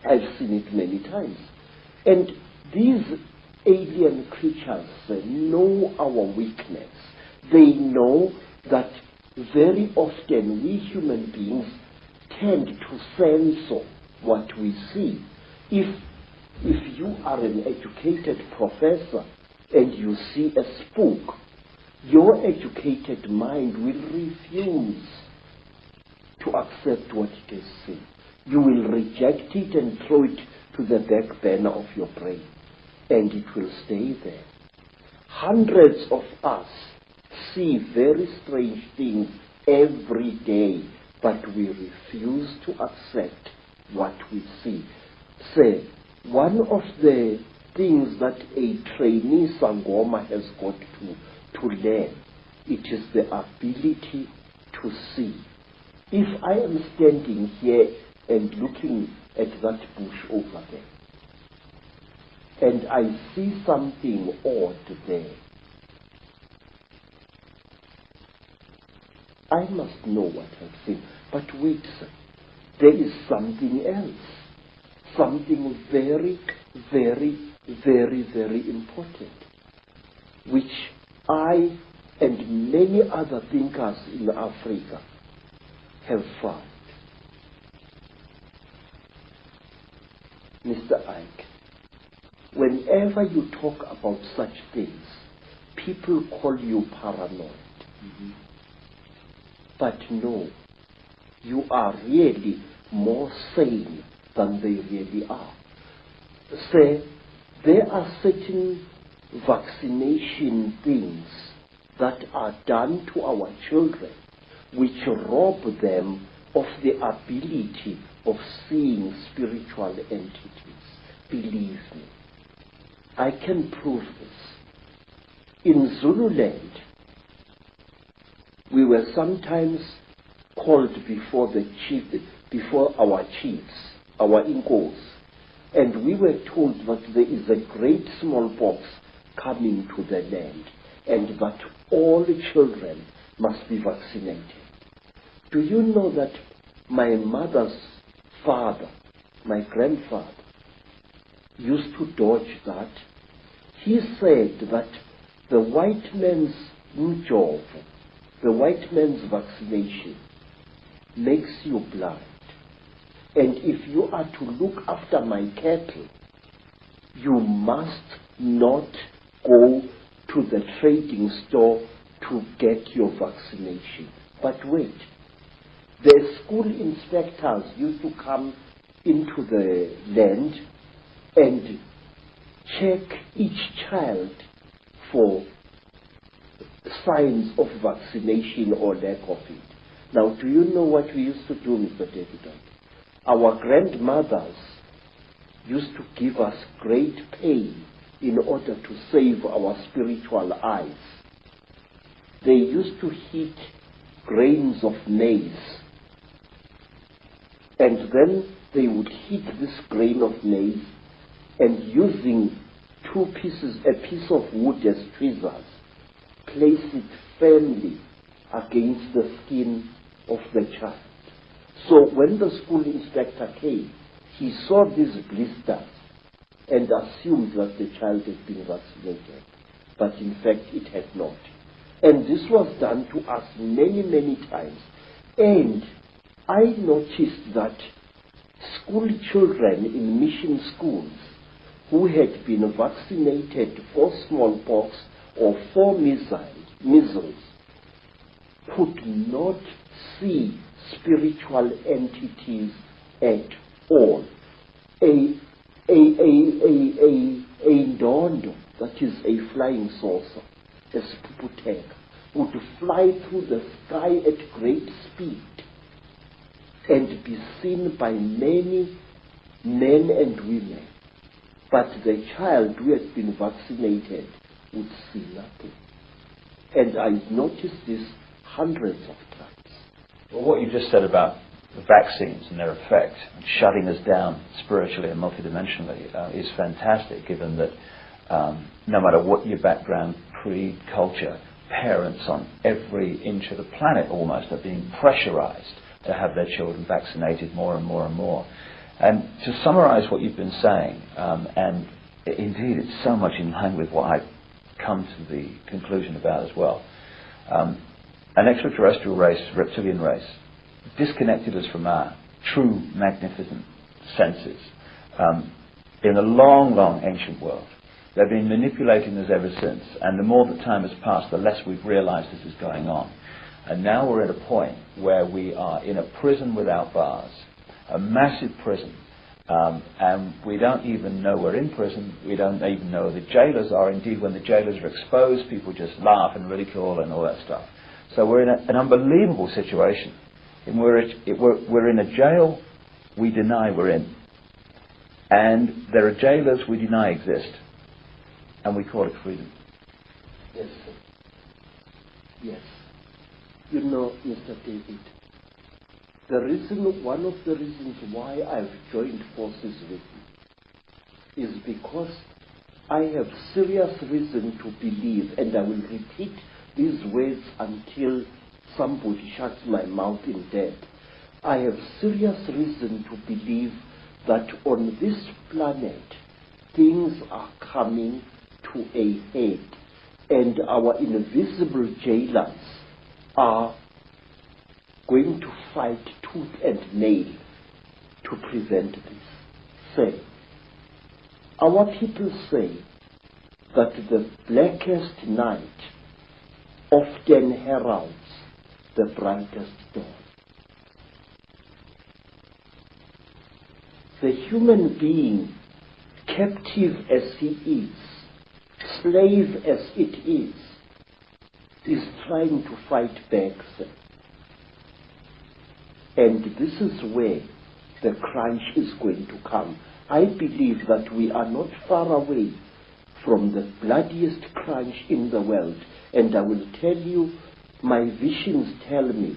I've seen it many times. And these alien creatures know our weakness. They know that very often we human beings tend to censor what we see. If you are an educated professor and you see a spook, your educated mind will refuse to accept what it is seen. You will reject it and throw it to the back burner of your brain, and it will stay there. Hundreds of us see very strange things every day, but we refuse to accept what we see. Say, one of the things that a trainee Sangoma has got to learn, it is the ability to see. If I am standing here and looking at that bush over there, and I see something odd there, I must know what I've seen. But wait, sir, there is something else. Something very, very, very, very important, which I and many other thinkers in Africa have found. Mr. Icke, whenever you talk about such things, people call you paranoid. Mm-hmm. But no, you are really more sane than they really are. Say, there are certain vaccination things that are done to our children which rob them of the ability of seeing spiritual entities. Believe me, I can prove this. In Zululand, we were sometimes called before our chiefs, our Inkos, and we were told that there is a great smallpox coming to the land and that all children must be vaccinated. Do you know that my mother's father, my grandfather, used to dodge that? He said that the white man's job, the white man's vaccination, makes you blind. And if you are to look after my cattle, you must not go to the trading store to get your vaccination. But wait, the school inspectors used to come into the land and check each child for signs of vaccination or lack of it. Now, do you know what we used to do, Mr. David? Our grandmothers used to give us great pain in order to save our spiritual eyes. They used to heat grains of maize, and then they would heat this grain of maize, and using a piece of wood as tweezers, place it firmly against the skin of the child. So when the school inspector came, he saw these blisters and assumed that the child had been vaccinated. But in fact, it had not. And this was done to us many, many times. And I noticed that school children in mission schools who had been vaccinated for smallpox or for measles could not see spiritual entities at all. A ndondo, that is a flying saucer, a spuputeka, would fly through the sky at great speed and be seen by many men and women. But the child who had been vaccinated would see nothing. And I noticed this hundreds of times. Well, what you just said about the vaccines and their effect, and shutting us down spiritually and multidimensionally, is fantastic, given that no matter what your background, creed, culture, parents on every inch of the planet almost are being pressurized to have their children vaccinated more and more and more. And to summarize what you've been saying, and indeed it's so much in line with what I've come to the conclusion about as well, an extraterrestrial race, reptilian race, disconnected us from our true magnificent senses in a long, long ancient world. They've been manipulating us ever since, and the more that time has passed, the less we've realized this is going on. And now we're at a point where we are in a prison without bars, a massive prison, and we don't even know we're in prison. We don't even know who the jailers are. Indeed, when the jailers are exposed, people just laugh and ridicule and all that stuff. So we're in an unbelievable situation. And we're in a jail we deny we're in. And there are jailers we deny exist. And we call it freedom. Yes, sir. Yes. You know, Mr. David, one of the reasons why I've joined forces with you is because I have serious reason to believe, and I will repeat these words until somebody shuts my mouth in death. I have serious reason to believe that on this planet things are coming to a head, and our invisible jailers are going to fight tooth and nail to prevent this. Say, our people say that the blackest night often heralds the brightest dawn. The human being, captive as he is, slave as it is trying to fight back, sir. And this is where the crunch is going to come. I believe that we are not far away from the bloodiest crunch in the world. And I will tell you, my visions tell me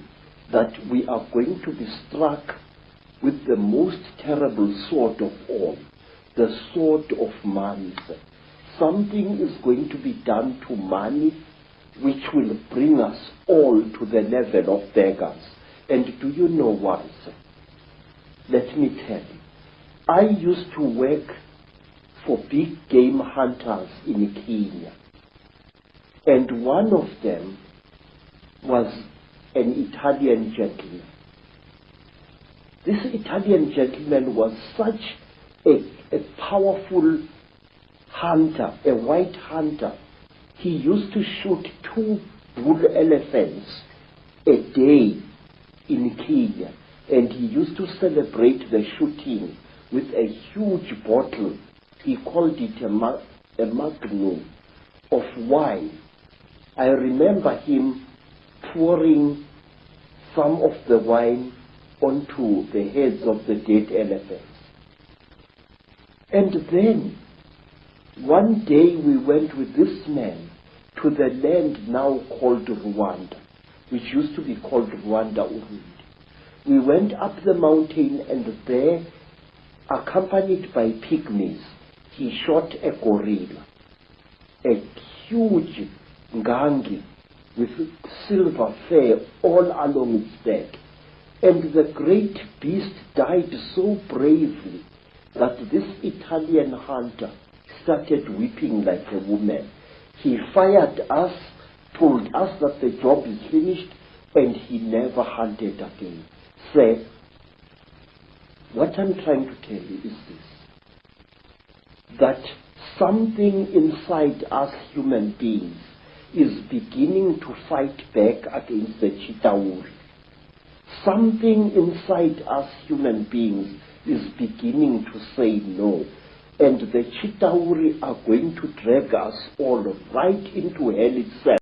that we are going to be struck with the most terrible sword of all, the sword of money, sir. Something is going to be done to money which will bring us all to the level of beggars. And do you know why, sir? Let me tell you. I used to work for big game hunters in Kenya. And one of them was an Italian gentleman. This Italian gentleman was such a powerful hunter, a white hunter. He used to shoot 2 bull elephants a day in Kenya, and he used to celebrate the shooting with a huge bottle. He called it a magnum of wine. I remember him pouring some of the wine onto the heads of the dead elephants. And then one day we went with this man to the land now called Rwanda, which used to be called Rwanda Urundi. We went up the mountain, and there, accompanied by pygmies, he shot a gorilla, a huge ngangi with silver fur all along its back. And the great beast died so bravely that this Italian hunter started weeping like a woman. He fired us, told us that the job is finished, and he never hunted again. Sir, what I'm trying to tell you is this: that something inside us human beings is beginning to fight back against the Chitauri. Something inside us human beings is beginning to say no. And the Chitauri are going to drag us all right into hell itself.